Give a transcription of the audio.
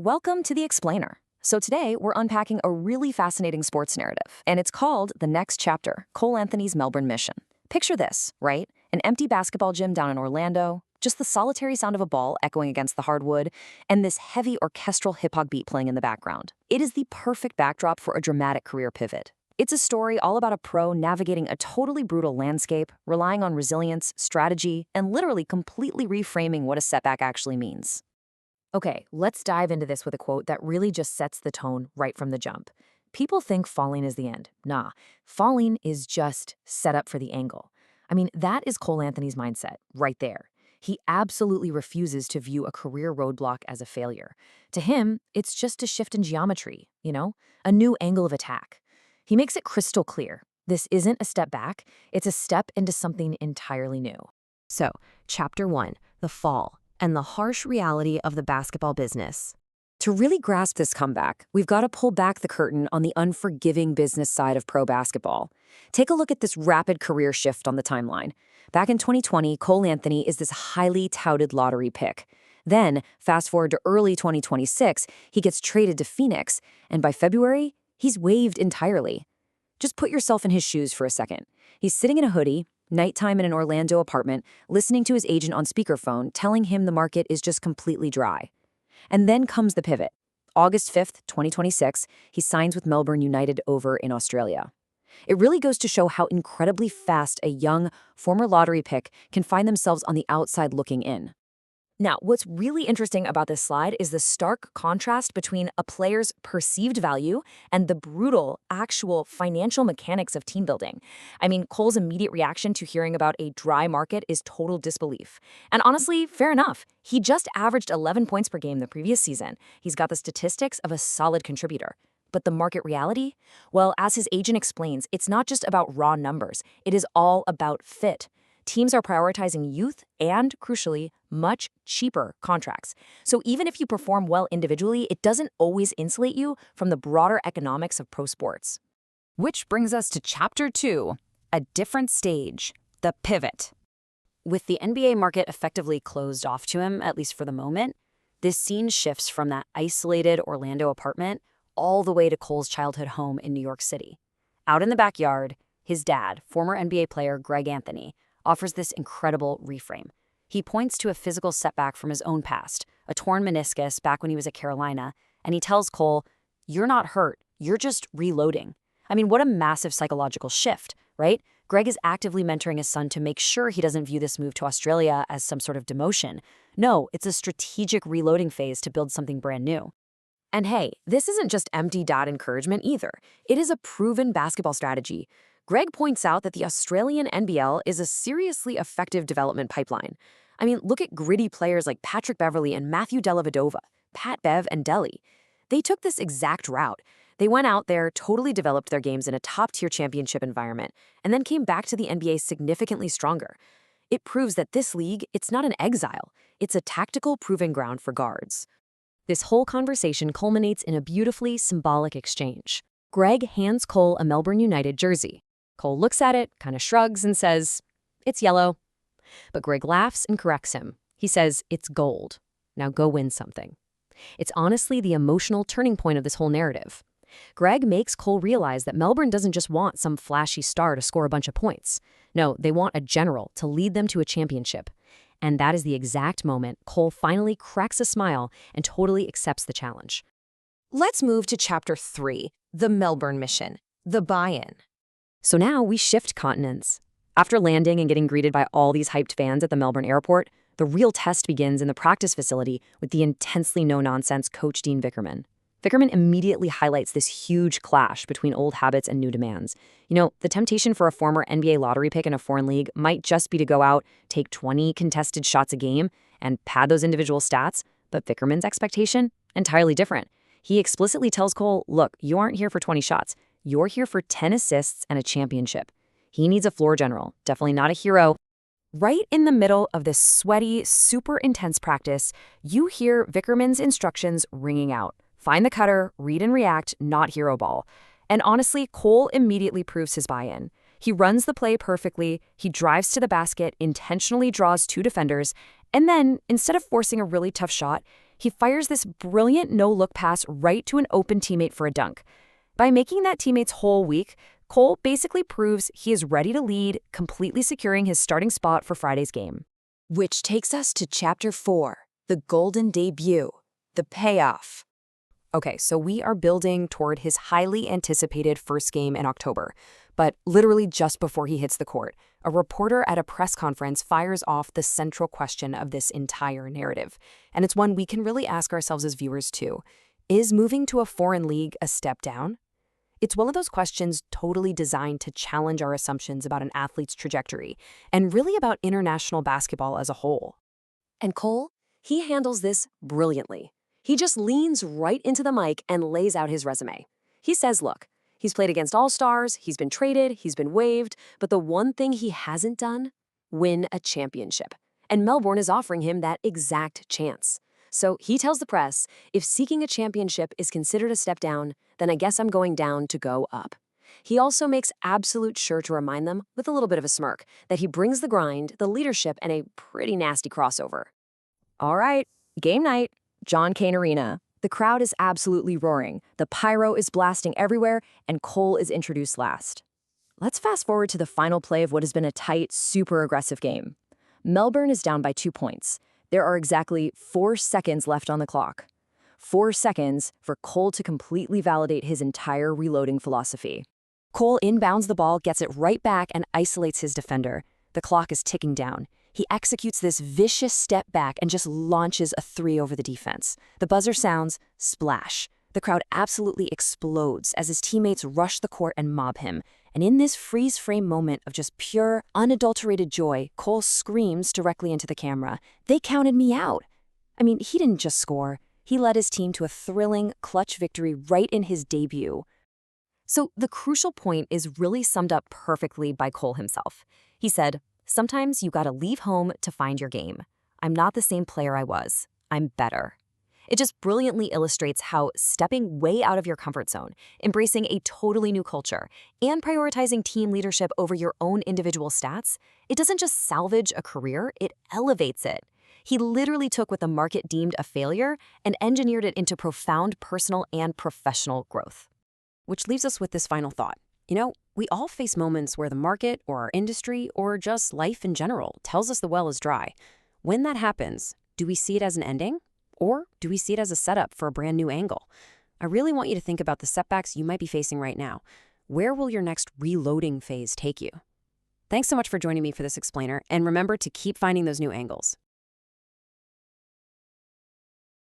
Welcome to The Explainer. So today, we're unpacking a really fascinating sports narrative, and it's called The Next Chapter, Cole Anthony's Melbourne Mission. Picture this, right? An empty basketball gym down in Orlando, just the solitary sound of a ball echoing against the hardwood, and this heavy orchestral hip-hop beat playing in the background. It is the perfect backdrop for a dramatic career pivot. It's a story all about a pro navigating a totally brutal landscape, relying on resilience, strategy, and literally completely reframing what a setback actually means. Okay, let's dive into this with a quote that really just sets the tone right from the jump. People think falling is the end. Nah, falling is just set up for the angle. I mean, that is Cole Anthony's mindset right there. He absolutely refuses to view a career roadblock as a failure. To him, it's just a shift in geometry, a new angle of attack. He makes it crystal clear. This isn't a step back, it's a step into something entirely new. So, Chapter 1, The Fall, and the harsh reality of the basketball business. To really grasp this comeback, we've got to pull back the curtain on the unforgiving business side of pro basketball. Take a look at this rapid career shift on the timeline. Back in 2020, Cole Anthony is this highly touted lottery pick. Then, fast forward to early 2026, he gets traded to Phoenix, and by February, he's waived entirely. Just put yourself in his shoes for a second. He's sitting in a hoodie, nighttime in an Orlando apartment, listening to his agent on speakerphone, telling him the market is just completely dry. And then comes the pivot. August 5th, 2026, he signs with Melbourne United over in Australia. It really goes to show how incredibly fast a young, former lottery pick can find themselves on the outside looking in. Now, what's really interesting about this slide is the stark contrast between a player's perceived value and the brutal, actual financial mechanics of team building. I mean, Cole's immediate reaction to hearing about a dry market is total disbelief. And honestly, fair enough. He just averaged 11 points per game the previous season. He's got the statistics of a solid contributor. But the market reality? Well, as his agent explains, it's not just about raw numbers. It is all about fit. Teams are prioritizing youth and, crucially, much cheaper contracts. So even if you perform well individually, it doesn't always insulate you from the broader economics of pro sports. Which brings us to Chapter 2, a different stage, the pivot. With the NBA market effectively closed off to him, at least for the moment, this scene shifts from that isolated Orlando apartment all the way to Cole's childhood home in New York City. Out in the backyard, his dad, former NBA player Greg Anthony, offers this incredible reframe. He points to a physical setback from his own past, a torn meniscus back when he was at Carolina, and he tells Cole, "You're not hurt, you're just reloading." I mean, what a massive psychological shift, right? Greg is actively mentoring his son to make sure he doesn't view this move to Australia as some sort of demotion. No, it's a strategic reloading phase to build something brand new. And hey, this isn't just empty dad encouragement either. It is a proven basketball strategy. Greg points out that the Australian NBL is a seriously effective development pipeline. I mean, look at gritty players like Patrick Beverley and Matthew Dellavedova, Pat Bev and Delly. They took this exact route. They went out there, totally developed their games in a top-tier championship environment, and then came back to the NBA significantly stronger. It proves that this league, it's not an exile. It's a tactical proving ground for guards. This whole conversation culminates in a beautifully symbolic exchange. Greg hands Cole a Melbourne United jersey. Cole looks at it, kind of shrugs, and says, "It's yellow." But Greg laughs and corrects him. He says, "It's gold. Now go win something." It's honestly the emotional turning point of this whole narrative. Greg makes Cole realize that Melbourne doesn't just want some flashy star to score a bunch of points. No, they want a general to lead them to a championship. And that is the exact moment Cole finally cracks a smile and totally accepts the challenge. Let's move to Chapter 3, the Melbourne Mission, the buy-in. So now we shift continents. After landing and getting greeted by all these hyped fans at the Melbourne airport, the real test begins in the practice facility with the intensely no-nonsense coach Dean Vickerman. Vickerman immediately highlights this huge clash between old habits and new demands. The temptation for a former NBA lottery pick in a foreign league might just be to go out, take 20 contested shots a game, and pad those individual stats, but Vickerman's expectation? Entirely different. He explicitly tells Cole, "Look, you aren't here for 20 shots. You're here for 10 assists and a championship." He needs a floor general, definitely not a hero. Right in the middle of this sweaty, super intense practice, you hear Vickerman's instructions ringing out. Find the cutter, read and react, not hero ball. And honestly, Cole immediately proves his buy-in. He runs the play perfectly, he drives to the basket, intentionally draws two defenders, and then, instead of forcing a really tough shot, He fires this brilliant no-look pass right to an open teammate for a dunk. By making that teammate's whole week, Cole basically proves he is ready to lead, completely securing his starting spot for Friday's game. Which takes us to Chapter 4, the golden debut, the payoff. Okay, so we are building toward his highly anticipated first game in October. But literally just before he hits the court, a reporter at a press conference fires off the central question of this entire narrative. And it's one we can really ask ourselves as viewers too. Is moving to a foreign league a step down? It's one of those questions totally designed to challenge our assumptions about an athlete's trajectory, and really about international basketball as a whole. And Cole, he handles this brilliantly. He just leans right into the mic and lays out his resume. He says, look, he's played against all-stars, he's been traded, he's been waived, but the one thing he hasn't done? Win a championship. And Melbourne is offering him that exact chance. So he tells the press, if seeking a championship is considered a step down, then I guess I'm going down to go up. He also makes absolute sure to remind them, with a little bit of a smirk, that he brings the grind, the leadership, and a pretty nasty crossover. All right, game night, John Cain Arena. The crowd is absolutely roaring, the pyro is blasting everywhere, and Cole is introduced last. Let's fast forward to the final play of what has been a tight, super aggressive game. Melbourne is down by 2 points. There are exactly 4 seconds left on the clock. 4 seconds for Cole to completely validate his entire reloading philosophy. Cole inbounds the ball, gets it right back, and isolates his defender. The clock is ticking down. He executes this vicious step back and just launches a 3 over the defense. The buzzer sounds, splash. The crowd absolutely explodes as his teammates rush the court and mob him. And in this freeze-frame moment of just pure, unadulterated joy, Cole screams directly into the camera, "They counted me out!" I mean, he didn't just score. He led his team to a thrilling, clutch victory right in his debut. So the crucial point is really summed up perfectly by Cole himself. He said, "Sometimes you gotta leave home to find your game. I'm not the same player I was. I'm better." It just brilliantly illustrates how stepping way out of your comfort zone, embracing a totally new culture, and prioritizing team leadership over your own individual stats, it doesn't just salvage a career, it elevates it. He literally took what the market deemed a failure and engineered it into profound personal and professional growth. Which leaves us with this final thought. You know, we all face moments where the market or our industry or just life in general tells us the well is dry. When that happens, do we see it as an ending? Or do we see it as a setup for a brand new angle? I really want you to think about the setbacks you might be facing right now. Where will your next reloading phase take you? Thanks so much for joining me for this explainer, and remember to keep finding those new angles.